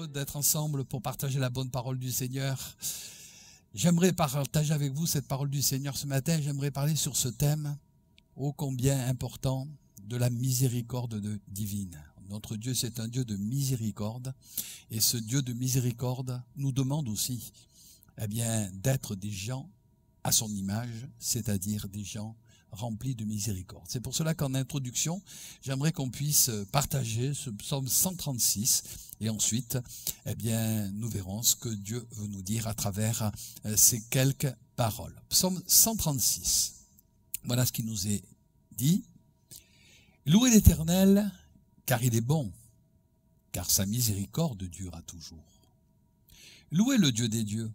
heureux d'être ensemble pour partager la bonne parole du Seigneur. J'aimerais partager avec vous cette parole du Seigneur ce matin. J'aimerais parler sur ce thème, ô combien important, de la miséricorde divine. Notre Dieu, c'est un Dieu de miséricorde. Et ce Dieu de miséricorde nous demande aussi d'être des gens à son image, c'est-à-dire des gens remplis de miséricorde. C'est pour cela qu'en introduction, j'aimerais qu'on puisse partager ce psaume 136 et ensuite, nous verrons ce que Dieu veut nous dire à travers ces quelques paroles. Psaume 136. Voilà ce qui nous est dit. Louez l'Éternel, car il est bon, car sa miséricorde dure toujours. Louez le Dieu des dieux,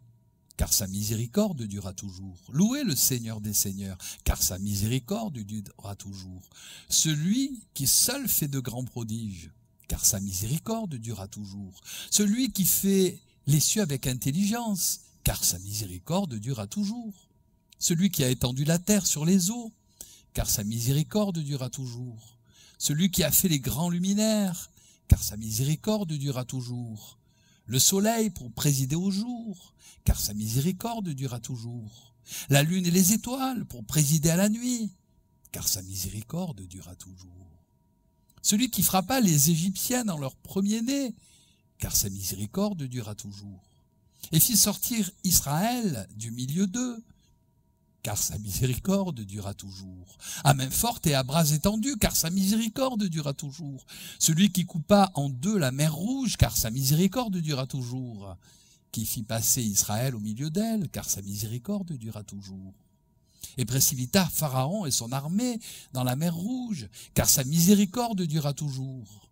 car sa miséricorde durera toujours. Louez le Seigneur des seigneurs, car sa miséricorde durera toujours. Celui qui seul fait de grands prodiges, car sa miséricorde durera toujours. Celui qui fait les cieux avec intelligence, car sa miséricorde durera toujours. Celui qui a étendu la terre sur les eaux, car sa miséricorde durera toujours. Celui qui a fait les grands luminaires, car sa miséricorde durera toujours. Le soleil pour présider au jour, car sa miséricorde durera toujours. La lune et les étoiles pour présider à la nuit, car sa miséricorde durera toujours. Celui qui frappa les Égyptiennes en leur premier-né, car sa miséricorde durera toujours. Et fit sortir Israël du milieu d'eux, car sa miséricorde durera toujours. À main forte et à bras étendus, car sa miséricorde durera toujours. Celui qui coupa en deux la mer rouge, car sa miséricorde durera toujours. Qui fit passer Israël au milieu d'elle, car sa miséricorde durera toujours. Et précipita Pharaon et son armée dans la mer rouge, car sa miséricorde durera toujours.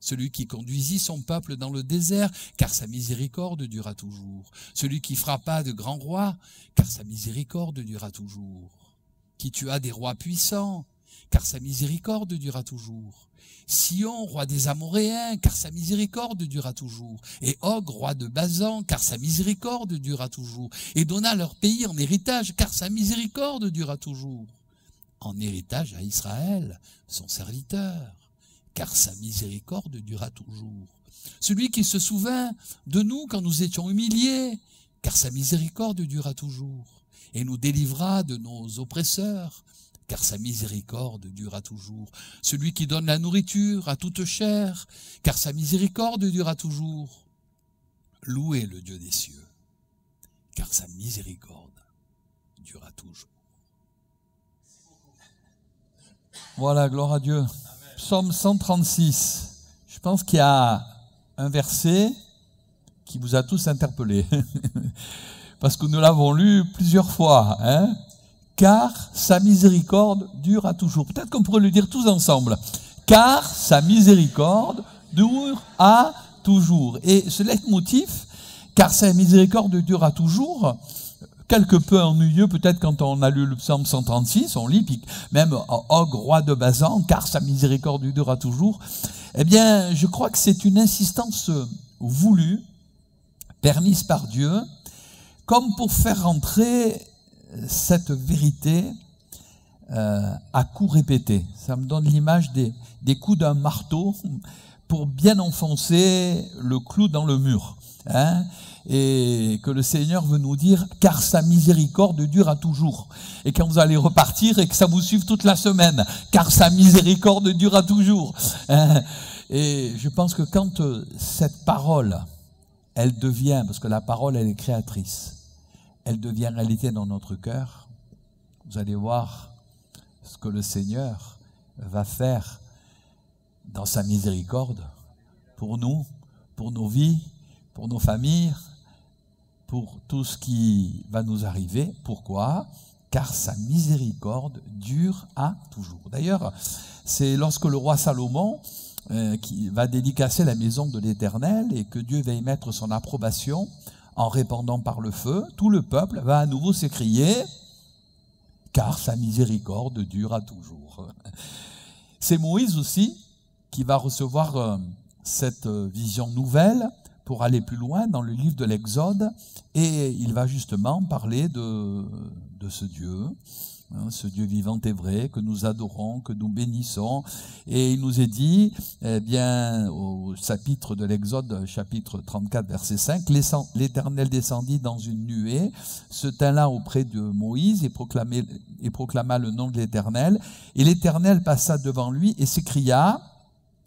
Celui qui conduisit son peuple dans le désert, car sa miséricorde durera toujours. Celui qui frappa de grands rois, car sa miséricorde durera toujours. Qui tua des rois puissants, car sa miséricorde durera toujours. Sion, roi des Amoréens, car sa miséricorde durera toujours. Et Og, roi de Basan, car sa miséricorde durera toujours. Et donna leur pays en héritage, car sa miséricorde durera toujours. En héritage à Israël, son serviteur, car sa miséricorde durera toujours. Celui qui se souvint de nous quand nous étions humiliés, car sa miséricorde durera toujours. Et nous délivra de nos oppresseurs, car sa miséricorde durera toujours. Celui qui donne la nourriture à toute chair, car sa miséricorde durera toujours. Louez le Dieu des cieux, car sa miséricorde durera toujours. Voilà, gloire à Dieu. Psaume 136. Je pense qu'il y a un verset qui vous a tous interpellés. Parce que nous l'avons lu plusieurs fois. Car sa miséricorde dure à toujours. Peut-être qu'on pourrait le dire tous ensemble. Car sa miséricorde dure à toujours. Et ce leitmotiv, car sa miséricorde dure à toujours, quelque peu ennuyeux peut-être quand on a lu le psaume 136, on lit, puis même Og, roi de Basan, car sa miséricorde durera toujours. Je crois que c'est une insistance voulue, permise par Dieu, comme pour faire rentrer cette vérité à coups répétés. Ça me donne l'image des coups d'un marteau pour bien enfoncer le clou dans le mur. Et que le Seigneur veut nous dire, car sa miséricorde durera toujours. Et quand vous allez repartir et que ça vous suive toute la semaine, car sa miséricorde durera toujours. Et je pense que quand cette parole, elle devient, parce que la parole elle est créatrice, elle devient réalité dans notre cœur, vous allez voir ce que le Seigneur va faire dans sa miséricorde pour nous, pour nos vies, pour nos familles, pour tout ce qui va nous arriver. Pourquoi? Car sa miséricorde dure à toujours. D'ailleurs, c'est lorsque le roi Salomon qui va dédicacer la maison de l'Éternel et que Dieu va y mettre son approbation en répandant par le feu, tout le peuple va à nouveau s'écrier « Car sa miséricorde dure à toujours ». C'est Moïse aussi qui va recevoir cette vision nouvelle pour aller plus loin dans le livre de l'Exode, et il va justement parler de ce Dieu ce Dieu vivant et vrai, que nous adorons, que nous bénissons. Et il nous est dit, eh bien, au chapitre de l'Exode, chapitre 34, verset 5, l'Éternel descendit dans une nuée, se tint là auprès de Moïse et proclama le nom de l'Éternel. Et l'Éternel passa devant lui et s'écria,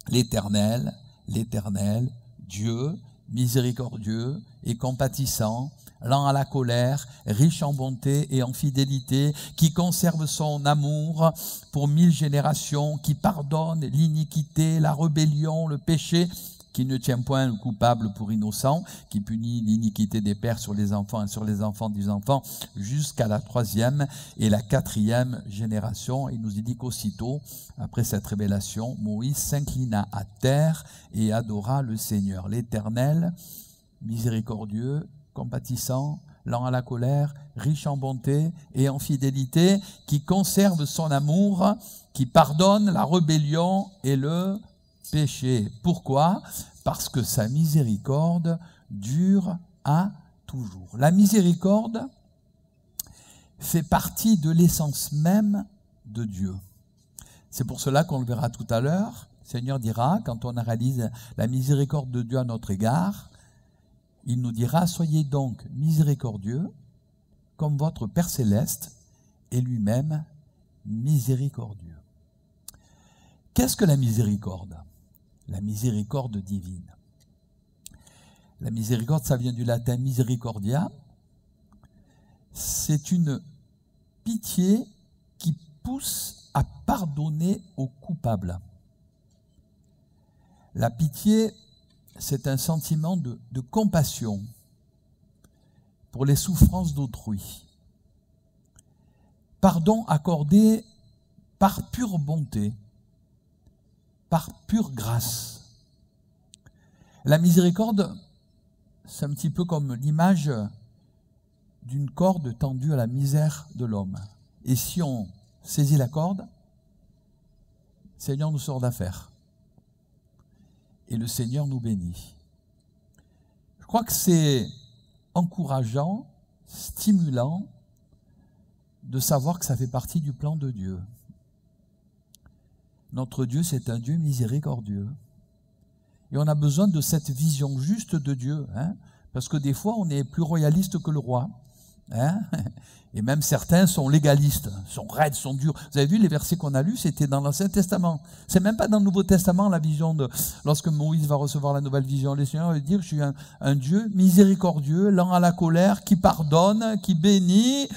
l'Éternel, l'Éternel, Dieu, miséricordieux et compatissant, lent à la colère, riche en bonté et en fidélité, qui conserve son amour pour 1000 générations, qui pardonne l'iniquité, la rébellion, le péché, qui ne tient point le coupable pour innocent, qui punit l'iniquité des pères sur les enfants et sur les enfants des enfants, jusqu'à la 3e et la 4e génération. Il nous dit qu'aussitôt, après cette révélation, Moïse s'inclina à terre et adora le Seigneur, l'Éternel, miséricordieux, compatissant, lent à la colère, riche en bonté et en fidélité, qui conserve son amour, qui pardonne la rébellion et le péché. Pourquoi? Parce que sa miséricorde dure à toujours. La miséricorde fait partie de l'essence même de Dieu. C'est pour cela qu'on le verra tout à l'heure. Le Seigneur dira, quand on réalise la miséricorde de Dieu à notre égard, il nous dira, soyez donc miséricordieux, comme votre Père céleste est lui-même miséricordieux. Qu'est-ce que la miséricorde? La miséricorde divine. La miséricorde, ça vient du latin misericordia. C'est une pitié qui pousse à pardonner aux coupables. La pitié, c'est un sentiment de compassion pour les souffrances d'autrui. Pardon accordé par pure bonté, par pure grâce. La miséricorde, c'est un petit peu comme l'image d'une corde tendue à la misère de l'homme. Et si on saisit la corde, le Seigneur nous sort d'affaire. Et le Seigneur nous bénit. Je crois que c'est encourageant, stimulant, de savoir que ça fait partie du plan de Dieu. Notre Dieu, c'est un Dieu miséricordieux. Et on a besoin de cette vision juste de Dieu, hein, parce que des fois, on est plus royaliste que le roi. Hein, et même certains sont légalistes, sont raides, sont durs. Vous avez vu les versets qu'on a lus, c'était dans l'Ancien Testament. C'est même pas dans le Nouveau Testament la vision de lorsque Moïse va recevoir la nouvelle vision. Le Seigneur va dire, je suis un Dieu miséricordieux, lent à la colère, qui pardonne, qui bénit.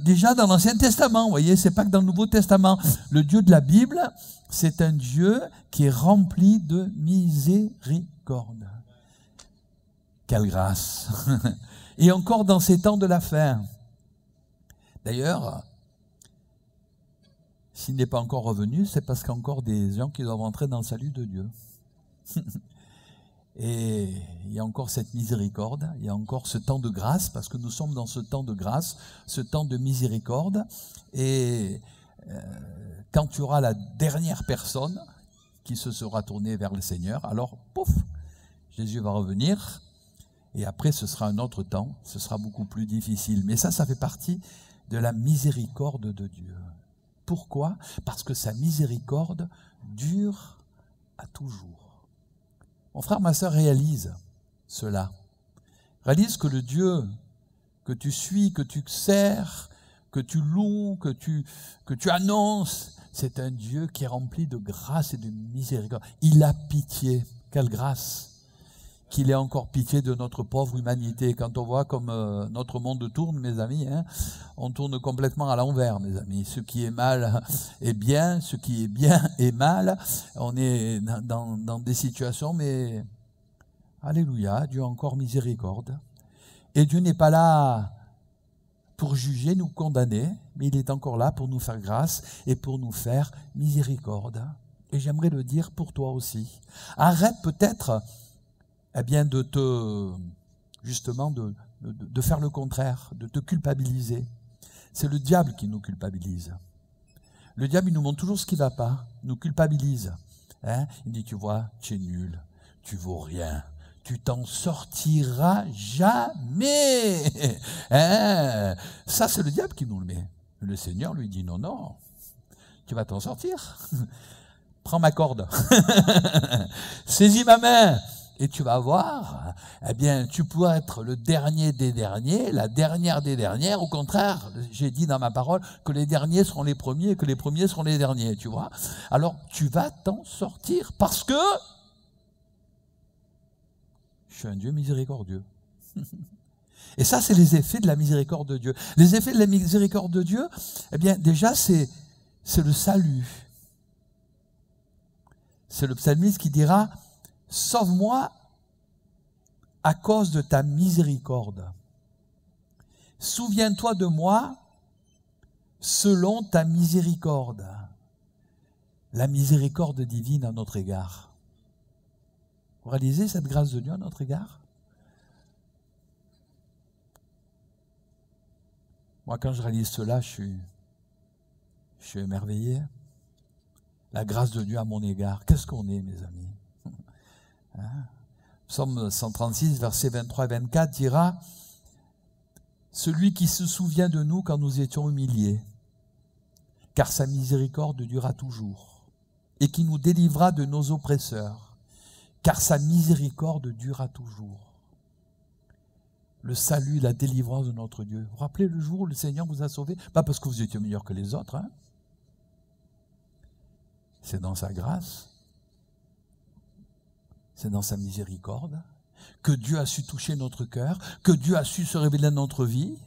Déjà dans l'Ancien Testament, vous voyez, c'est pas que dans le Nouveau Testament. Le Dieu de la Bible, c'est un Dieu qui est rempli de miséricorde. Quelle grâce! Et encore dans ces temps de la fin. D'ailleurs, s'il n'est pas encore revenu, c'est parce qu'il y a encore des gens qui doivent entrer dans le salut de Dieu. Et il y a encore cette miséricorde, il y a encore ce temps de grâce, parce que nous sommes dans ce temps de grâce, ce temps de miséricorde. Et quand tu auras la dernière personne qui se sera tournée vers le Seigneur, alors, pouf, Jésus va revenir. Et après, ce sera un autre temps, ce sera beaucoup plus difficile. Mais ça fait partie de la miséricorde de Dieu. Pourquoi? Parce que sa miséricorde dure à toujours. Mon frère, ma sœur, réalise cela. Réalise que le Dieu que tu suis, que tu sers, que tu loues, que tu annonces, c'est un Dieu qui est rempli de grâce et de miséricorde. Il a pitié. Quelle grâce! Qu'il ait encore pitié de notre pauvre humanité. Quand on voit comme notre monde tourne, mes amis, hein, on tourne complètement à l'envers, mes amis. Ce qui est mal est bien, ce qui est bien est mal. On est dans des situations, mais alléluia, Dieu a encore miséricorde. Et Dieu n'est pas là pour juger, nous condamner, mais il est encore là pour nous faire grâce et pour nous faire miséricorde. Et j'aimerais le dire pour toi aussi. Arrête peut-être justement de faire le contraire, de te culpabiliser. C'est le diable qui nous culpabilise. Le diable, il nous montre toujours ce qui ne va pas, nous culpabilise. Hein? Il dit, tu vois, tu es nul, tu vaux rien, tu t'en sortiras jamais. Hein? Ça, c'est le diable qui nous le met. Le Seigneur lui dit, non, non, tu vas t'en sortir. Prends ma corde. Saisis ma main. Et tu vas voir, eh bien, tu pourras être le dernier des derniers, la dernière des dernières. Au contraire, j'ai dit dans ma parole que les derniers seront les premiers et que les premiers seront les derniers, tu vois. Alors, tu vas t'en sortir parce que je suis un Dieu miséricordieux. Et ça, c'est les effets de la miséricorde de Dieu. Les effets de la miséricorde de Dieu, eh bien, déjà, c'est le salut. C'est le psalmiste qui dira, sauve-moi à cause de ta miséricorde. Souviens-toi de moi selon ta miséricorde. La miséricorde divine à notre égard. Vous réalisez cette grâce de Dieu à notre égard? Moi, quand je réalise cela, je suis émerveillé. La grâce de Dieu à mon égard. Qu'est-ce qu'on est, mes amis? Hein? Psaume 136, versets 23 et 24 dira « Celui qui se souvient de nous quand nous étions humiliés, car sa miséricorde dura toujours, et qui nous délivra de nos oppresseurs, car sa miséricorde dura toujours. » Le salut, la délivrance de notre Dieu. Vous vous rappelez le jour où le Seigneur vous a sauvé? Pas parce que vous étiez meilleur que les autres, hein? C'est dans sa grâce. C'est dans sa miséricorde que Dieu a su toucher notre cœur, que Dieu a su se révéler dans notre vie.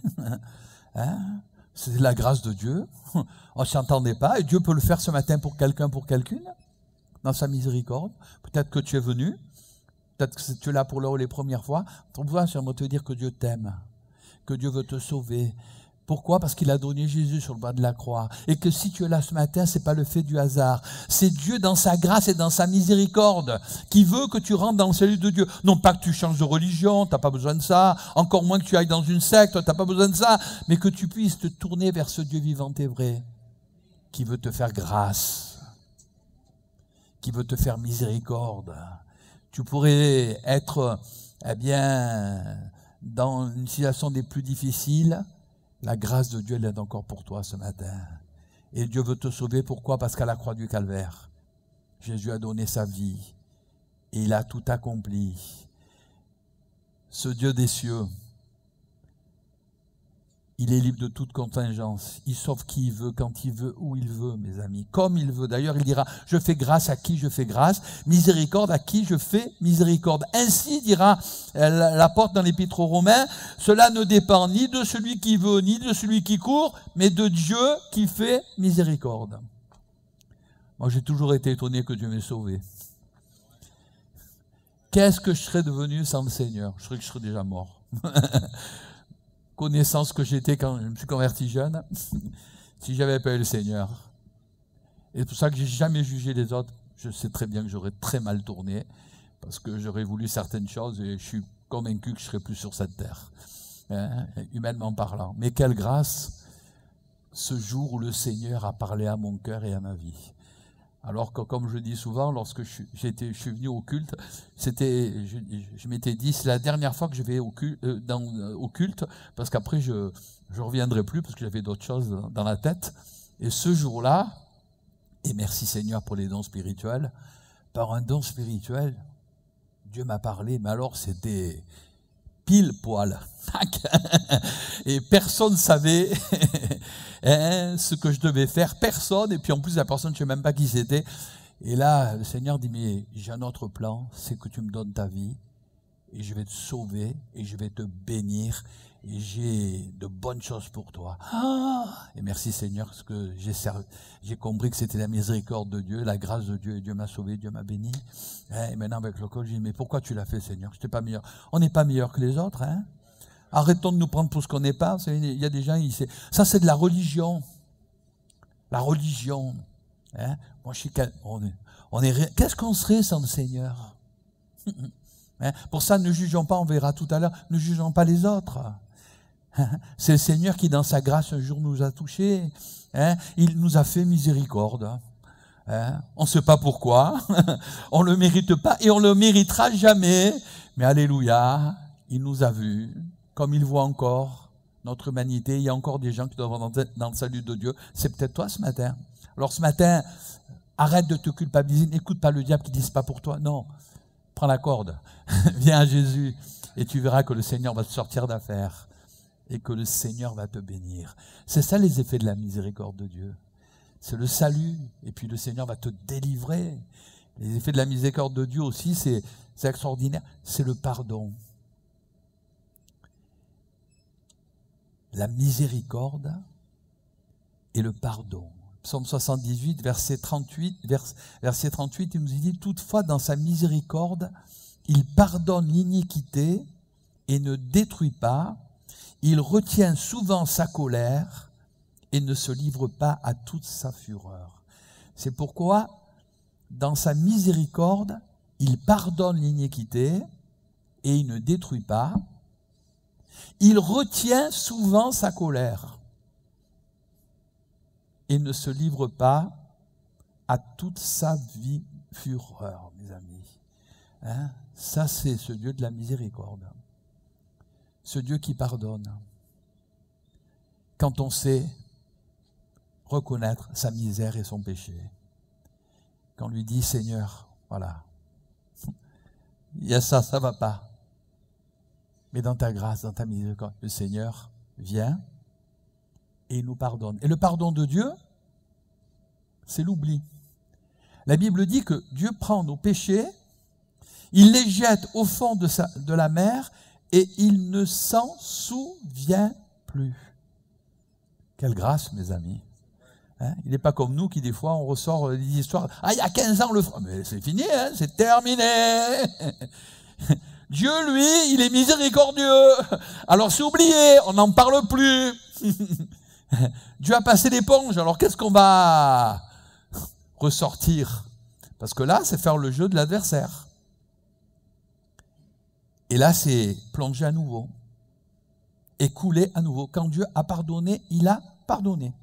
Hein? C'est la grâce de Dieu. On ne s'entendait pas et Dieu peut le faire ce matin pour quelqu'un, pour quelqu'une, dans sa miséricorde. Peut-être que tu es venu, peut-être que tu es là pour les premières fois. J'aimerais te dire que Dieu t'aime, que Dieu veut te sauver. Pourquoi? Parce qu'il a donné Jésus sur le bas de la croix. Et que si tu es là ce matin, ce n'est pas le fait du hasard. C'est Dieu dans sa grâce et dans sa miséricorde qui veut que tu rentres dans le salut de Dieu. Non pas que tu changes de religion, tu n'as pas besoin de ça. Encore moins que tu ailles dans une secte, tu n'as pas besoin de ça. Mais que tu puisses te tourner vers ce Dieu vivant et vrai qui veut te faire grâce, qui veut te faire miséricorde. Tu pourrais être, eh bien, dans une situation des plus difficiles. La grâce de Dieu, elle est encore pour toi ce matin. Et Dieu veut te sauver. Pourquoi? Parce qu'à la croix du Calvaire, Jésus a donné sa vie. Et il a tout accompli. Ce Dieu des cieux, il est libre de toute contingence. Il sauve qui il veut, quand il veut, où il veut, mes amis. Comme il veut. D'ailleurs, il dira, je fais grâce à qui je fais grâce. Miséricorde à qui je fais miséricorde. Ainsi, dira l'apôtre dans l'Épître aux Romains, cela ne dépend ni de celui qui veut, ni de celui qui court, mais de Dieu qui fait miséricorde. Moi, j'ai toujours été étonné que Dieu m'ait sauvé. Qu'est-ce que je serais devenu sans le Seigneur? Je serais que je serais déjà mort. Connaissance que j'étais quand je me suis converti jeune, si j'avais pas eu le Seigneur. Et c'est pour ça que j'ai jamais jugé les autres. Je sais très bien que j'aurais très mal tourné, parce que j'aurais voulu certaines choses et je suis convaincu que je serais plus sur cette terre, hein, humainement parlant. Mais quelle grâce, ce jour où le Seigneur a parlé à mon cœur et à ma vie. Alors que, comme je dis souvent, lorsque je suis venu au culte, je m'étais dit, c'est la dernière fois que je vais au culte, parce qu'après je reviendrai plus, parce que j'avais d'autres choses dans la tête. Et ce jour-là, et merci Seigneur pour les dons spirituels, par un don spirituel, Dieu m'a parlé, mais alors c'était pile poil. Et personne ne savait ce que je devais faire, personne, et puis en plus la personne, je ne sais même pas qui c'était. Et là, le Seigneur dit, mais j'ai un autre plan, c'est que tu me donnes ta vie, et je vais te sauver, et je vais te bénir, et j'ai de bonnes choses pour toi. Et merci Seigneur, parce que j'ai compris que c'était la miséricorde de Dieu, la grâce de Dieu, et Dieu m'a sauvé, Dieu m'a béni. Et maintenant avec le col, je dis, mais pourquoi tu l'as fait Seigneur? Je n'étais pas meilleur. On n'est pas meilleur que les autres, hein? Arrêtons de nous prendre pour ce qu'on n'est pas. Il y a des gens, ça c'est de la religion. La religion. Hein? Moi, qu'est-ce qu'on serait sans le Seigneur? Hein? Pour ça, ne jugeons pas, on verra tout à l'heure, ne jugeons pas les autres. C'est le Seigneur qui, dans sa grâce, un jour nous a touchés. Hein? Il nous a fait miséricorde. Hein? On ne sait pas pourquoi. On ne le mérite pas et on ne le méritera jamais. Mais alléluia, il nous a vus. Comme il voit encore notre humanité. Il y a encore des gens qui doivent entrer dans le salut de Dieu. C'est peut-être toi ce matin. Alors ce matin, arrête de te culpabiliser. N'écoute pas le diable qui dit c'est pas pour toi. Non, prends la corde. Viens à Jésus et tu verras que le Seigneur va te sortir d'affaire et que le Seigneur va te bénir. C'est ça les effets de la miséricorde de Dieu. C'est le salut et puis le Seigneur va te délivrer. Les effets de la miséricorde de Dieu aussi, c'est extraordinaire. C'est le pardon. La miséricorde et le pardon. Psaume 78, verset 38, il nous dit « Toutefois, dans sa miséricorde, il pardonne l'iniquité et ne détruit pas. Il retient souvent sa colère et ne se livre pas à toute sa fureur. » C'est pourquoi, dans sa miséricorde, il pardonne l'iniquité et il ne détruit pas. Il retient souvent sa colère et ne se livre pas à toute sa fureur, mes amis. Hein? Ça, c'est ce Dieu de la miséricorde. Ce Dieu qui pardonne. Quand on sait reconnaître sa misère et son péché. Quand on lui dit, Seigneur, voilà, il y a ça, ça ne va pas. Mais dans ta grâce, dans ta miséricorde, le Seigneur vient et il nous pardonne. Et le pardon de Dieu, c'est l'oubli. La Bible dit que Dieu prend nos péchés, il les jette au fond de la mer et il ne s'en souvient plus. Quelle grâce, mes amis. Hein? Il n'est pas comme nous qui, des fois, on ressort des histoires. Ah, il y a 15 ans, mais c'est fini, hein, c'est terminé. Dieu, lui, il est miséricordieux. Alors c'est oublié, on n'en parle plus. Dieu a passé l'éponge, alors qu'est-ce qu'on va ressortir? Parce que là, c'est faire le jeu de l'adversaire. Et là, c'est plonger à nouveau. Et couler à nouveau. Quand Dieu a pardonné, il a pardonné.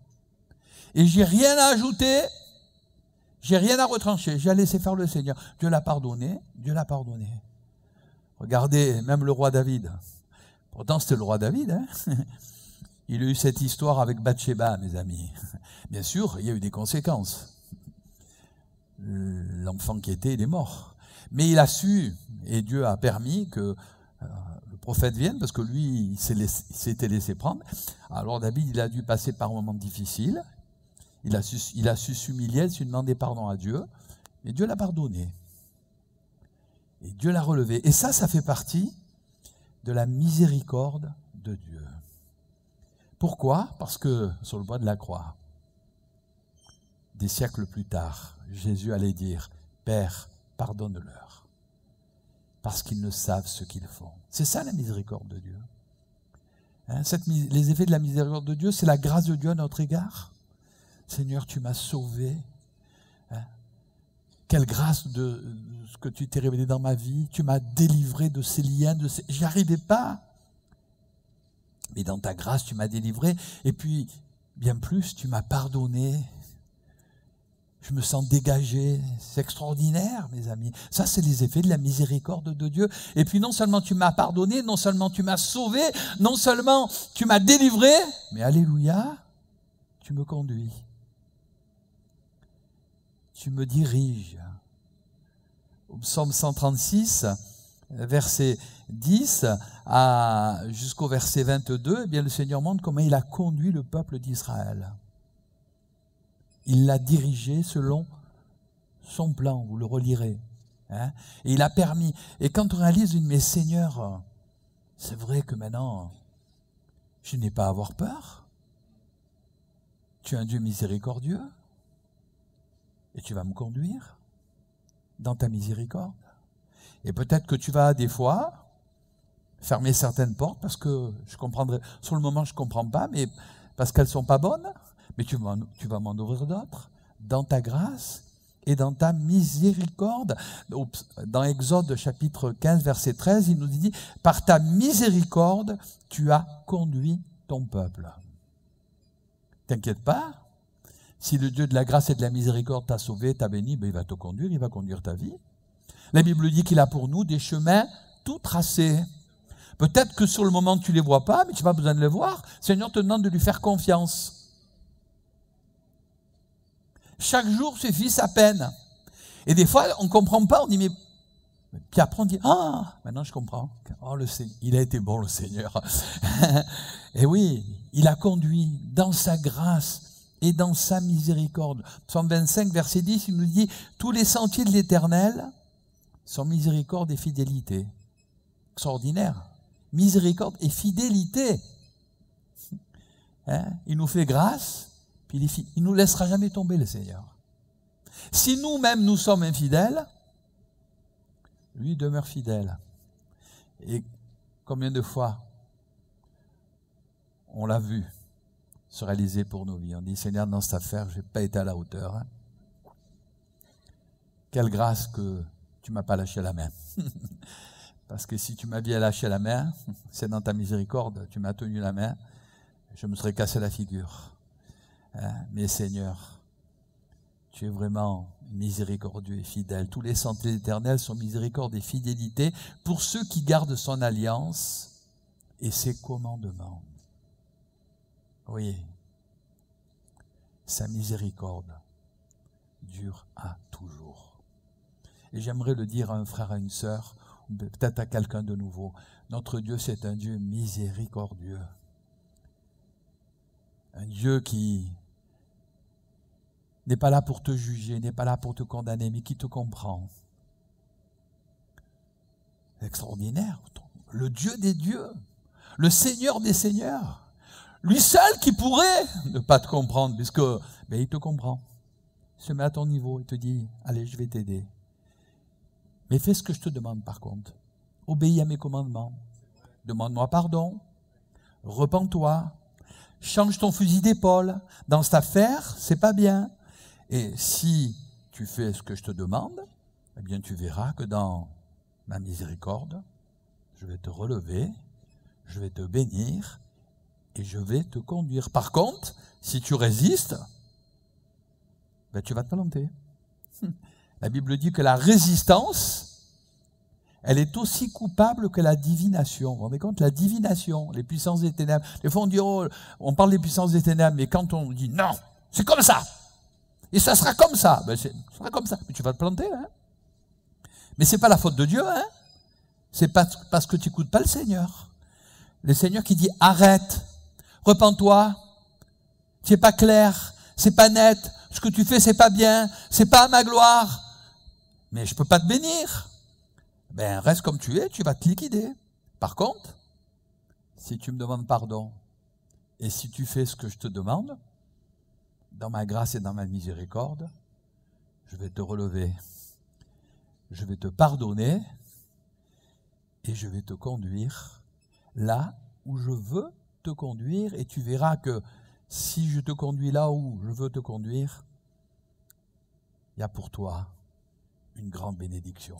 Et j'ai rien à ajouter, j'ai rien à retrancher, j'ai laissé faire le Seigneur. Dieu l'a pardonné, Dieu l'a pardonné. Regardez, même le roi David. Pourtant, c'était le roi David. Hein, il a eu cette histoire avec Bathsheba, mes amis. Bien sûr, il y a eu des conséquences. L'enfant qui était, il est mort. Mais il a su, et Dieu a permis que le prophète vienne, parce que lui, il s'était laissé prendre. Alors David, il a dû passer par un moment difficile. Il a su s'humilier, su demander pardon à Dieu. Et Dieu l'a pardonné. Et Dieu l'a relevé. Et ça fait partie de la miséricorde de Dieu. Pourquoi? Parce que sur le bois de la croix, des siècles plus tard, Jésus allait dire, « Père, pardonne-leur, parce qu'ils ne savent ce qu'ils font. » C'est ça la miséricorde de Dieu. Hein, les effets de la miséricorde de Dieu, c'est la grâce de Dieu à notre égard. Seigneur, tu m'as sauvé. Hein, quelle grâce de ce que tu t'es révélé dans ma vie. Tu m'as délivré de ces liens. J'y arrivais pas. Mais dans ta grâce, tu m'as délivré. Et puis, bien plus, tu m'as pardonné. Je me sens dégagé. C'est extraordinaire, mes amis. Ça, c'est les effets de la miséricorde de Dieu. Et puis, non seulement tu m'as pardonné, non seulement tu m'as sauvé, non seulement tu m'as délivré, mais alléluia, tu me conduis. Tu me diriges. Au psaume 136, verset 10 jusqu'au verset 22, eh bien, le Seigneur montre comment il a conduit le peuple d'Israël. Il l'a dirigé selon son plan, vous le relirez. Hein? Et il a permis. Et quand on réalise, mais Seigneur, c'est vrai que maintenant, je n'ai pas à avoir peur. Tu es un Dieu miséricordieux. Et tu vas me conduire dans ta miséricorde. Et peut-être que tu vas, des fois, fermer certaines portes parce que je comprendrai. Sur le moment, je ne comprends pas, mais parce qu'elles ne sont pas bonnes. Mais tu vas m'en ouvrir d'autres dans ta grâce et dans ta miséricorde. Dans Exode chapitre 15, verset 13, il nous dit « Par ta miséricorde, tu as conduit ton peuple. » T'inquiète pas. Si le Dieu de la grâce et de la miséricorde t'a sauvé, t'a béni, ben il va te conduire, il va conduire ta vie. La Bible dit qu'il a pour nous des chemins tout tracés. Peut-être que sur le moment, tu ne les vois pas, mais tu n'as pas besoin de les voir. Le Seigneur te demande de lui faire confiance. Chaque jour suffit sa peine. Et des fois, on ne comprend pas, on dit, mais... Puis après, on dit, ah, maintenant je comprends. Oh, il a été bon, le Seigneur. Et oui, il a conduit dans sa grâce et dans sa miséricorde. Psaume 25, verset 10, il nous dit, tous les sentiers de l'Éternel sont miséricorde et fidélité. Extraordinaire. Miséricorde et fidélité. Hein? Il nous fait grâce, puis il ne nous laissera jamais tomber, le Seigneur. Si nous-mêmes nous sommes infidèles, lui demeure fidèle. Et combien de fois on l'a vu se réaliser pour nos vies. On dit, Seigneur, dans cette affaire, je n'ai pas été à la hauteur. Hein. Quelle grâce que tu ne m'as pas lâché la main. Parce que si tu m'avais lâché la main, c'est dans ta miséricorde, tu m'as tenu la main, je me serais cassé la figure. Hein? Mais Seigneur, tu es vraiment miséricordieux et fidèle. Tous les sentiers éternels sont miséricorde et fidélité pour ceux qui gardent son alliance et ses commandements. Oui, sa miséricorde dure à toujours. Et j'aimerais le dire à un frère, à une sœur, peut-être à quelqu'un de nouveau. Notre Dieu, c'est un Dieu miséricordieux. Un Dieu qui n'est pas là pour te juger, n'est pas là pour te condamner, mais qui te comprend. Extraordinaire. Le Dieu des dieux, le Seigneur des seigneurs. Lui seul qui pourrait ne pas te comprendre, puisque il te comprend. Il se met à ton niveau, il te dit, allez, je vais t'aider. Mais fais ce que je te demande par contre. Obéis à mes commandements. Demande-moi pardon. Repens-toi. Change ton fusil d'épaule. Dans cette affaire, c'est pas bien. Et si tu fais ce que je te demande, eh bien tu verras que dans ma miséricorde, je vais te relever, je vais te bénir et je vais te conduire. Par contre, si tu résistes, tu vas te planter. La Bible dit que la résistance, elle est aussi coupable que la divination. Vous vous rendez compte? La divination, les puissances des ténèbres. Des fois on dit, oh, on parle des puissances des ténèbres, mais quand on dit non, c'est comme ça. Et ça sera comme ça. Ça sera comme ça. Mais tu vas te planter, hein. Mais c'est pas la faute de Dieu, hein. C'est parce que tu n'écoutes pas le Seigneur. Le Seigneur qui dit, arrête, repens-toi, tu n'es pas clair, c'est pas net, ce que tu fais, c'est pas bien, c'est pas à ma gloire. Mais je peux pas te bénir. Reste comme tu es, tu vas te liquider. Par contre, si tu me demandes pardon, et si tu fais ce que je te demande, dans ma grâce et dans ma miséricorde, je vais te relever, je vais te pardonner, et je vais te conduire là où je veux te conduire, et tu verras que si je te conduis là où je veux te conduire, il y a pour toi une grande bénédiction.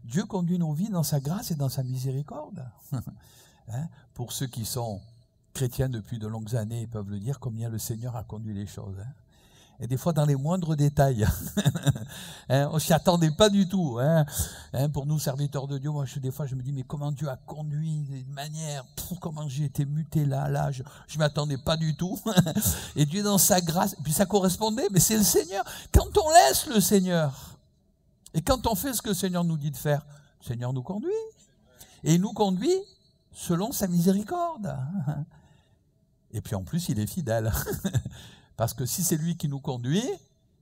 Dieu conduit nos vies dans sa grâce et dans sa miséricorde. Pour ceux qui sont chrétiens depuis de longues années, ils peuvent le dire combien le Seigneur a conduit les choses. Et des fois dans les moindres détails. On ne s'y attendait pas du tout. Pour nous, serviteurs de Dieu, moi, des fois, je me dis, mais comment Dieu a conduit d'une manière, comment j'ai été muté là, je ne m'attendais pas du tout. Et Dieu dans sa grâce, et puis ça correspondait, mais c'est le Seigneur. Quand on laisse le Seigneur, et quand on fait ce que le Seigneur nous dit de faire, le Seigneur nous conduit. Et il nous conduit selon sa miséricorde. Et puis en plus, il est fidèle. Parce que si c'est lui qui nous conduit,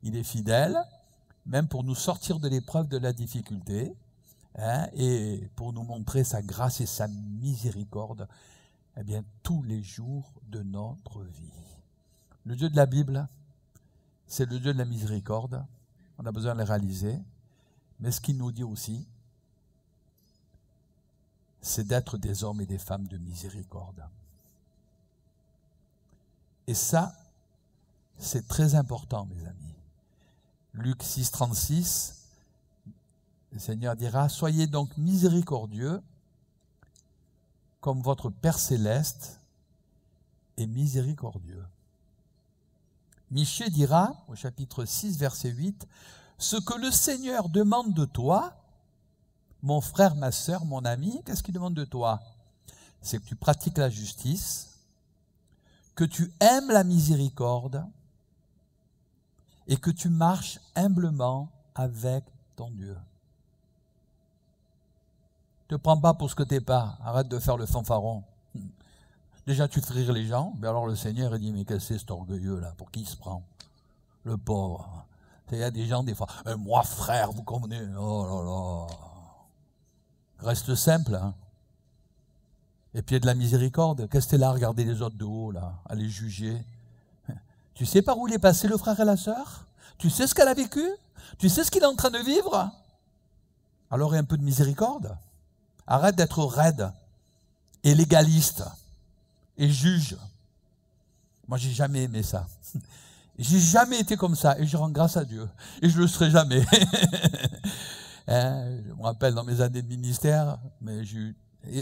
il est fidèle, même pour nous sortir de l'épreuve de la difficulté, et pour nous montrer sa grâce et sa miséricorde, eh bien, tous les jours de notre vie. Le Dieu de la Bible, c'est le Dieu de la miséricorde. On a besoin de le réaliser. Mais ce qu'il nous dit aussi, c'est d'être des hommes et des femmes de miséricorde. Et ça, c'est très important, mes amis. Luc 6, 36, le Seigneur dira, « Soyez donc miséricordieux, comme votre Père céleste est miséricordieux. » Michée dira, au chapitre 6, verset 8, « Ce que le Seigneur demande de toi, Mon frère, ma sœur, mon ami, qu'est-ce qu'il demande de toi? C'est que tu pratiques la justice, que tu aimes la miséricorde et que tu marches humblement avec ton Dieu. Ne te prends pas pour ce que tu n'es pas. Arrête de faire le fanfaron. Déjà, tu fais rire les gens. Mais alors le Seigneur, il dit, mais qu'est-ce que c'est cet orgueilleux-là? Pour qui il se prend? Le pauvre. Il y a des gens, des fois, moi, frère, vous convenez? Oh là là. Reste simple, hein. Et puis il y a de la miséricorde. Qu'est-ce que t'es là à regarder les autres de haut, là, à les juger? Tu sais par où il est passé, le frère et la sœur? Tu sais ce qu'elle a vécu? Tu sais ce qu'il est en train de vivre? Alors il y a un peu de miséricorde. Arrête d'être raide et légaliste et juge. Moi, j'ai jamais aimé ça. J'ai jamais été comme ça et je rends grâce à Dieu. Et je le serai jamais. Je me rappelle dans mes années de ministère, mais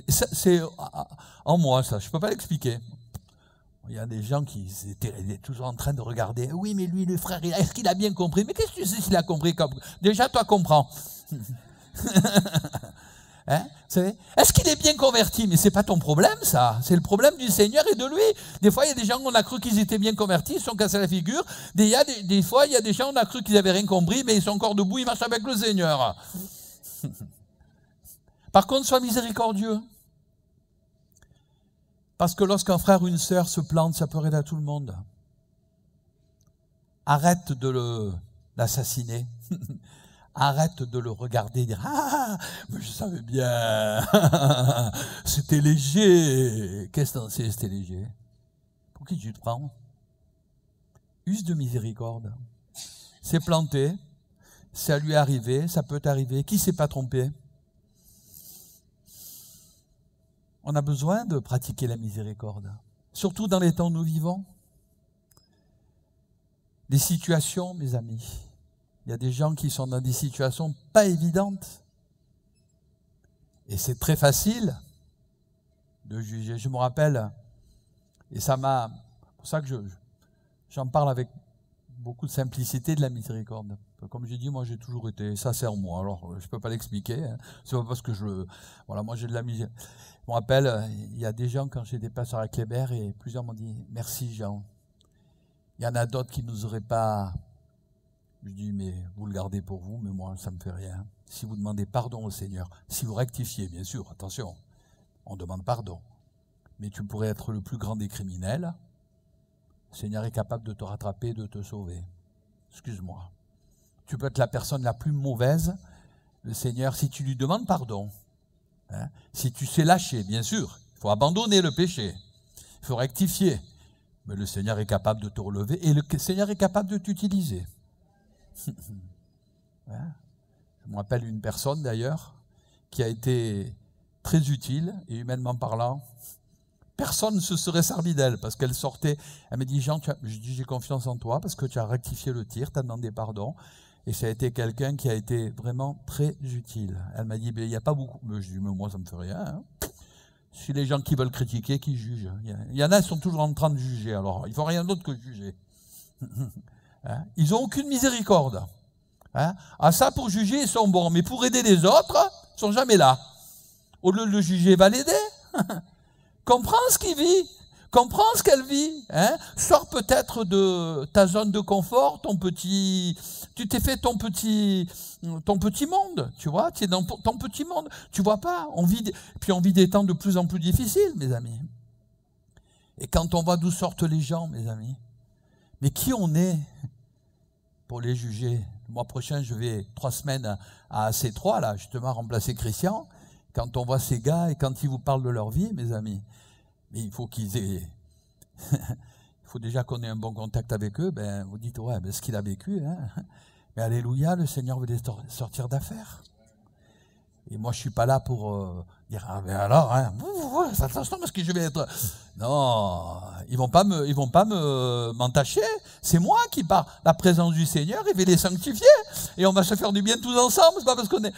c'est en moi ça, je ne peux pas l'expliquer. Il y a des gens qui étaient toujours en train de regarder. Oui, mais lui, le frère, est-ce qu'il a bien compris? Mais qu'est-ce que tu sais s'il a compris? Déjà, toi, comprends. Hein, vous savez, est-ce qu'il est bien converti? Mais c'est pas ton problème, ça. C'est le problème du Seigneur et de lui. Des fois, il y a des gens, on a cru qu'ils étaient bien convertis, ils se sont cassés la figure. Des fois, il y a des gens, on a cru qu'ils n'avaient rien compris, mais ils sont encore debout, ils marchent avec le Seigneur. Par contre, sois miséricordieux. Parce que lorsqu'un frère ou une sœur se plante, ça peut aider à tout le monde. Arrête de l'assassiner. Arrête de le regarder et dire « Ah, mais je savais bien, c'était léger. » Qu'est-ce que t'en sais, c'était léger? Pour qui tu te prends? Use de miséricorde. C'est planté, ça lui est arrivé, ça peut t'arriver. Qui s'est pas trompé? On a besoin de pratiquer la miséricorde, surtout dans les temps où nous vivons. Les situations, mes amis. Il y a des gens qui sont dans des situations pas évidentes. Et c'est très facile de juger. Je me rappelle, et ça m'a... C'est pour ça que j'en parle avec beaucoup de simplicité, de la miséricorde. Comme j'ai dit, moi j'ai toujours été, ça c'est en moi. Alors je ne peux pas l'expliquer. Hein. C'est pas parce que voilà, moi j'ai de la miséricorde. Je me rappelle, il y a des gens, quand j'étais pasteur à Kléber, et plusieurs m'ont dit « Merci Jean ». Il y en a d'autres qui ne nous auraient pas... Je dis, mais vous le gardez pour vous, mais moi, ça ne me fait rien. Si vous demandez pardon au Seigneur, si vous rectifiez, bien sûr, attention, on demande pardon. Mais tu pourrais être le plus grand des criminels. Le Seigneur est capable de te rattraper, de te sauver. Excuse-moi. Tu peux être la personne la plus mauvaise. Le Seigneur, si tu lui demandes pardon, hein, si tu sais lâcher, bien sûr, il faut abandonner le péché. Il faut rectifier. Mais le Seigneur est capable de te relever et le Seigneur est capable de t'utiliser. Je me rappelle une personne d'ailleurs qui a été très utile et humainement parlant. Personne ne se serait servi d'elle parce qu'elle sortait. Elle m'a dit Jean, j'ai confiance en toi parce que tu as rectifié le tir, tu as demandé pardon. Et ça a été quelqu'un qui a été vraiment très utile. Elle m'a dit, il n'y a pas beaucoup. Mais je dis, mais moi ça ne me fait rien. Hein. Si les gens qui veulent critiquer, qui jugent. Il y en a qui sont toujours en train de juger. Alors il ne faut rien d'autre que juger. Hein? Ils n'ont aucune miséricorde. Hein? Ah, ça, pour juger, ils sont bons. Mais pour aider les autres, ils ne sont jamais là. Au lieu de le juger, va l'aider. Comprends ce qu'il vit. Comprends ce qu'elle vit. Hein? Sors peut-être de ta zone de confort, tu t'es fait ton petit monde. Tu vois, tu es dans ton petit monde. Tu vois pas. On vit des temps de plus en plus difficiles, mes amis. Et quand on voit d'où sortent les gens, mes amis, mais qui on est pour les juger? Le mois prochain, je vais 3 semaines à C3, là, justement, remplacer Christian. Quand on voit ces gars et quand ils vous parlent de leur vie, mes amis, mais il faut qu'ils aient... il faut déjà qu'on ait un bon contact avec eux. Ben, vous dites, ouais, ben, ce qu'il a vécu. Hein. Mais alléluia, le Seigneur veut les sortir d'affaires. Et moi, je ne suis pas là pour dire, ah ben alors, hein, attention parce que je vais être... Non, ils vont pas m'entacher. C'est moi qui, par la présence du Seigneur, il va les sanctifier. Et on va se faire du bien tous ensemble. C'est pas parce qu'on est...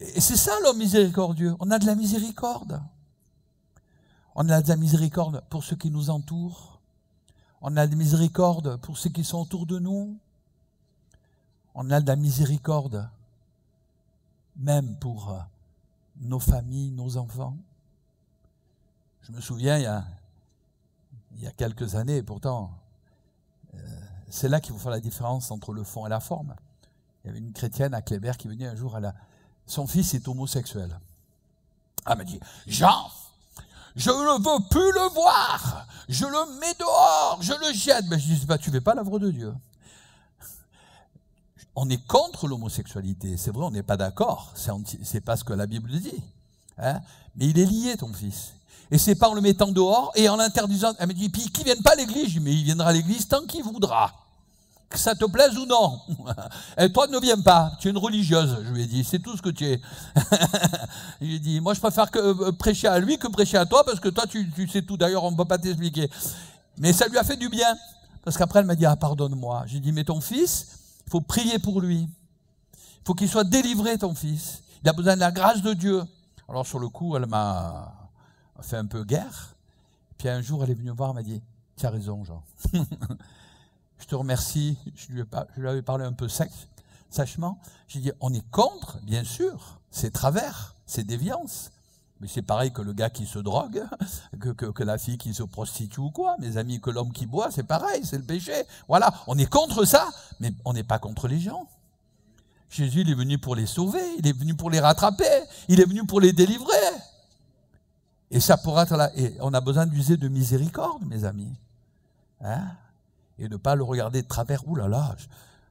Et c'est ça l'homme miséricordieux. On a de la miséricorde. On a de la miséricorde pour ceux qui nous entourent. On a de la miséricorde pour ceux qui sont autour de nous. On a de la miséricorde même pour nos familles, nos enfants. Je me souviens, il y a quelques années, et pourtant, c'est là qu'il faut faire la différence entre le fond et la forme. Il y avait une chrétienne à Kléber qui venait un jour, son fils est homosexuel. Elle m'a dit, Jean, je ne veux plus le voir, je le mets dehors, je le jette. Mais je dis, tu ne fais pas l'œuvre de Dieu. On est contre l'homosexualité, c'est vrai, on n'est pas d'accord, c'est pas ce que la Bible dit. Hein? Mais il est lié, ton fils. Et c'est pas en le mettant dehors et en l'interdisant. Elle me dit, puis qu'il ne vienne pas à l'église. Je dis, mais il viendra à l'église tant qu'il voudra. Que ça te plaise ou non. Et toi ne viens pas, tu es une religieuse, je lui ai dit, c'est tout ce que tu es. Je lui ai dit, moi je préfère prêcher à lui que prêcher à toi, parce que toi tu sais tout, d'ailleurs on ne peut pas t'expliquer. Mais ça lui a fait du bien, parce qu'après elle m'a dit, ah pardonne-moi. J'ai dit, mais ton fils, il faut prier pour lui. Il faut qu'il soit délivré, ton fils. Il a besoin de la grâce de Dieu. Alors sur le coup, elle m'a fait un peu guerre. Puis un jour, elle est venue me voir, elle m'a dit, tu as raison, Jean. Je te remercie. Je lui avais parlé un peu sèchement. J'ai dit, on est contre, bien sûr. C'est travers, c'est déviance. Mais c'est pareil que le gars qui se drogue, que la fille qui se prostitue ou quoi. Mes amis, que l'homme qui boit, c'est pareil, c'est le péché. Voilà, on est contre ça, mais on n'est pas contre les gens. Jésus, il est venu pour les sauver, il est venu pour les rattraper, il est venu pour les délivrer. Et ça pourra être là. Et on a besoin d'user de miséricorde, mes amis. Hein? Et de ne pas le regarder de travers. Ouh là là,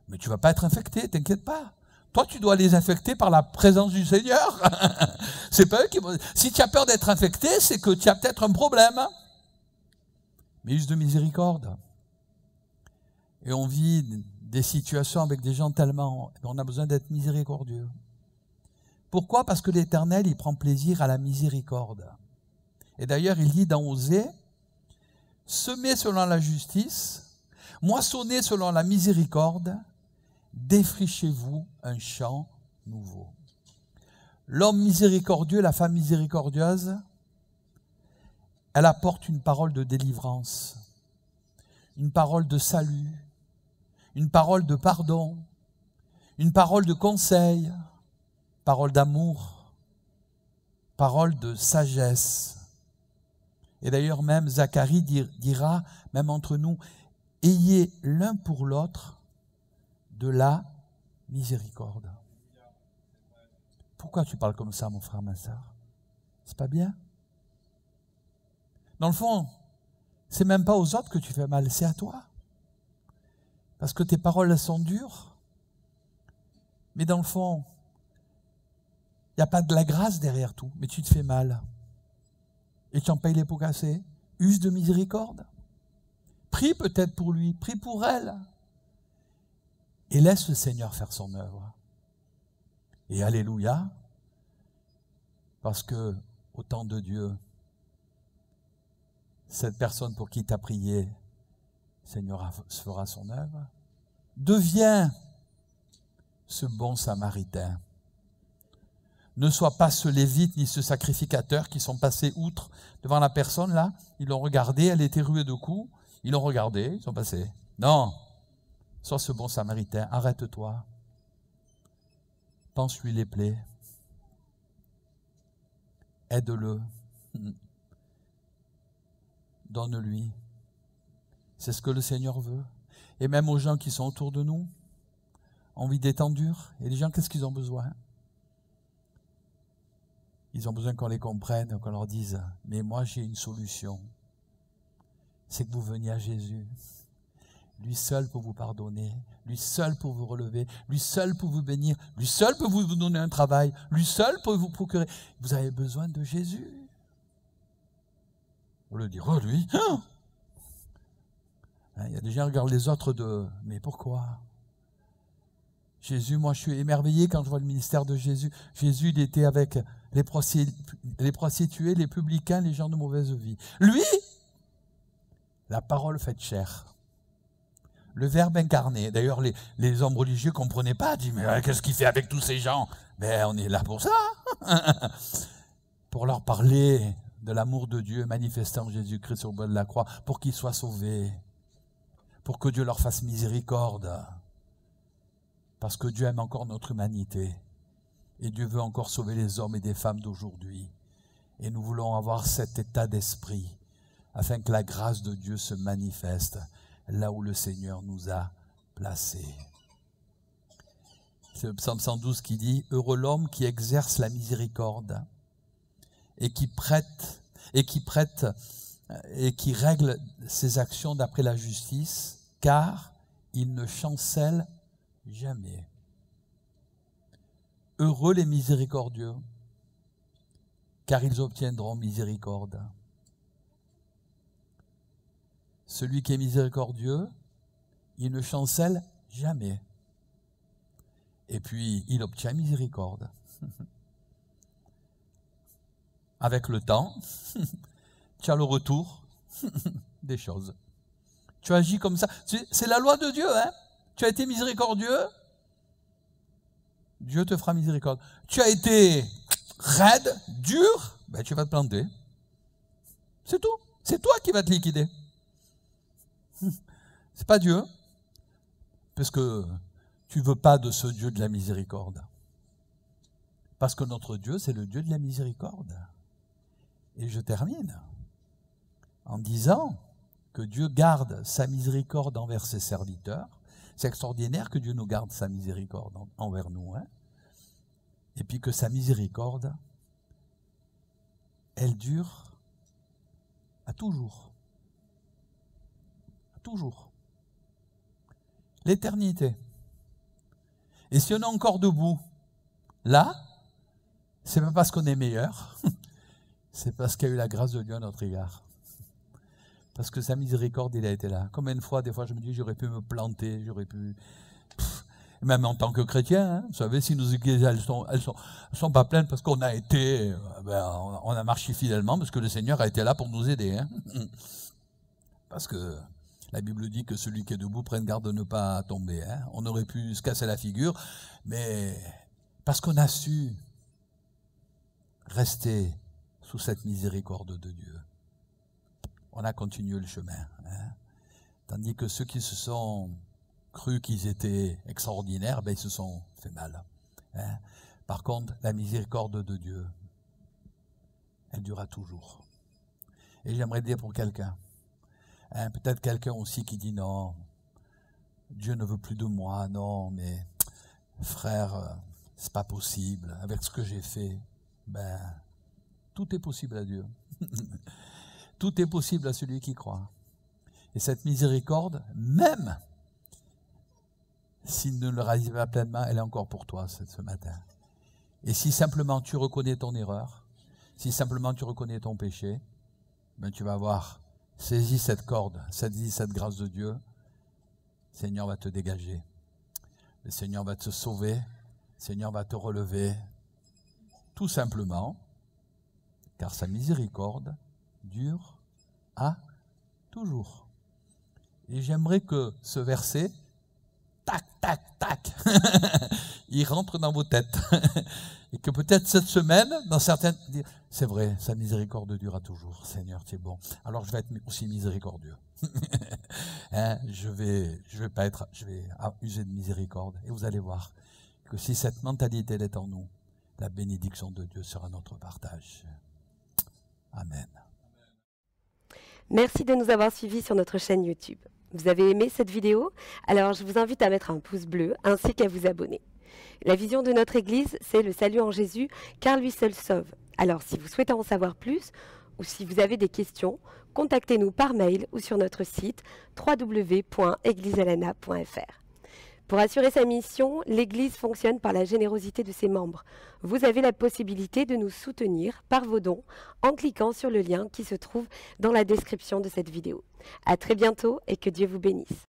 mais tu ne vas pas être infecté, t'inquiète pas. Toi, tu dois les infecter par la présence du Seigneur. C'est pas eux qui vont... Si tu as peur d'être infecté, c'est que tu as peut-être un problème. Mais use de miséricorde. Et on vit des situations avec des gens tellement... On a besoin d'être miséricordieux. Pourquoi? Parce que l'Éternel, il prend plaisir à la miséricorde. Et d'ailleurs, il dit dans Osée, « Semez selon la justice, moissonnez selon la miséricorde, défrichez-vous un champ nouveau. » L'homme miséricordieux, la femme miséricordieuse, elle apporte une parole de délivrance, une parole de salut, une parole de pardon, une parole de conseil, parole d'amour, parole de sagesse. Et d'ailleurs même Zacharie dira, même entre nous, ayez l'un pour l'autre de la miséricorde. Pourquoi tu parles comme ça, mon frère, ma soeur? C'est pas bien? Dans le fond, c'est même pas aux autres que tu fais mal, c'est à toi. Parce que tes paroles, elles sont dures. Mais dans le fond, il n'y a pas de la grâce derrière tout, mais tu te fais mal. Et tu en payes les pots cassés. Use de miséricorde. Prie peut-être pour lui, prie pour elle. Et laisse le Seigneur faire son œuvre. Et alléluia, parce que au temps de Dieu, cette personne pour qui tu as prié, le Seigneur fera son œuvre. Deviens ce bon samaritain. Ne sois pas ce lévite ni ce sacrificateur qui sont passés outre devant la personne là. Ils l'ont regardé, elle était ruée de coups. Ils l'ont regardé, ils sont passés. Non, sois ce bon samaritain, arrête-toi. Pense-lui les plaies. Aide-le. Donne-lui. C'est ce que le Seigneur veut. Et même aux gens qui sont autour de nous, on vit des temps durs. Et les gens, qu'est-ce qu'ils ont besoin? Ils ont besoin qu'on les comprenne, qu'on leur dise, mais moi j'ai une solution. C'est que vous veniez à Jésus. Lui seul peut vous pardonner. Lui seul peut vous relever. Lui seul peut vous bénir. Lui seul peut vous donner un travail. Lui seul peut vous procurer. Vous avez besoin de Jésus. On le dit, oh lui. Il y a des gens qui regardent les autres de, mais pourquoi? Jésus, moi je suis émerveillé quand je vois le ministère de Jésus. Jésus, il était avec les prostituées, les publicains, les gens de mauvaise vie. Lui, la parole faite chair. Le Verbe incarné. D'ailleurs, les hommes religieux ne comprenaient pas. Ils disaient, mais qu'est-ce qu'il fait avec tous ces gens? Ben, on est là pour ça. Pour leur parler de l'amour de Dieu manifestant Jésus-Christ sur le bois de la croix, pour qu'ils soient sauvés, pour que Dieu leur fasse miséricorde. Parce que Dieu aime encore notre humanité. Et Dieu veut encore sauver les hommes et des femmes d'aujourd'hui. Et nous voulons avoir cet état d'esprit afin que la grâce de Dieu se manifeste là où le Seigneur nous a placés. C'est le psaume 112 qui dit « Heureux l'homme qui exerce la miséricorde et qui règle ses actions d'après la justice, car il ne chancelle jamais. » Heureux les miséricordieux, car ils obtiendront miséricorde. Celui qui est miséricordieux, il ne chancelle jamais. Et puis, il obtient miséricorde. Avec le temps, tu as le retour des choses. Tu agis comme ça. C'est la loi de Dieu, hein? Tu as été miséricordieux, Dieu te fera miséricorde. Tu as été raide, dur, ben tu vas te planter. C'est tout. C'est toi qui vas te liquider. C'est pas Dieu. Parce que tu ne veux pas de ce Dieu de la miséricorde. Parce que notre Dieu, c'est le Dieu de la miséricorde. Et je termine en disant que Dieu garde sa miséricorde envers ses serviteurs. C'est extraordinaire que Dieu nous garde sa miséricorde envers nous. Hein? Et puis que sa miséricorde, elle dure à toujours. À toujours. L'éternité. Et si on est encore debout, là, c'est pas parce qu'on est meilleur, c'est parce qu'il y a eu la grâce de Dieu à notre égard. Parce que sa miséricorde, il a été là. Combien de fois, des fois, je me dis, j'aurais pu me planter, j'aurais pu... Même en tant que chrétien, hein, vous savez, si nos églises, elles sont pas pleines parce qu'on a été, on a marché fidèlement, parce que le Seigneur a été là pour nous aider. Hein. Parce que la Bible dit que celui qui est debout prenne garde de ne pas tomber. Hein. On aurait pu se casser la figure, mais parce qu'on a su rester sous cette miséricorde de Dieu, on a continué le chemin. Hein. Tandis que ceux qui se sont cru qu'ils étaient extraordinaires, ben ils se sont fait mal. Hein. Par contre, la miséricorde de Dieu, elle durera toujours. Et j'aimerais dire pour quelqu'un, hein, peut-être quelqu'un aussi qui dit non, Dieu ne veut plus de moi, non, mais frère, c'est pas possible, avec ce que j'ai fait. Ben, tout est possible à Dieu. Tout est possible à celui qui croit. Et cette miséricorde, même s'il ne le réalise pas pleinement, elle est encore pour toi ce matin. Et si simplement tu reconnais ton erreur, si simplement tu reconnais ton péché, ben tu vas voir, saisis cette corde, saisis cette grâce de Dieu, le Seigneur va te dégager. Le Seigneur va te sauver, le Seigneur va te relever, tout simplement, car sa miséricorde dure à toujours. Et j'aimerais que ce verset, tac, tac, tac, il rentre dans vos têtes. Et que peut-être cette semaine, dans certaines, c'est vrai, sa miséricorde durera toujours. Seigneur, tu es bon. Alors je vais être aussi miséricordieux. Hein, je vais user de miséricorde. Et vous allez voir que si cette mentalité est en nous, la bénédiction de Dieu sera notre partage. Amen. Merci de nous avoir suivis sur notre chaîne YouTube. Vous avez aimé cette vidéo? Alors je vous invite à mettre un pouce bleu ainsi qu'à vous abonner. La vision de notre Église, c'est le salut en Jésus, car lui seul sauve. Alors si vous souhaitez en savoir plus, ou si vous avez des questions, contactez-nous par mail ou sur notre site www.eglisealana.fr. Pour assurer sa mission, l'Église fonctionne par la générosité de ses membres. Vous avez la possibilité de nous soutenir par vos dons en cliquant sur le lien qui se trouve dans la description de cette vidéo. À très bientôt et que Dieu vous bénisse.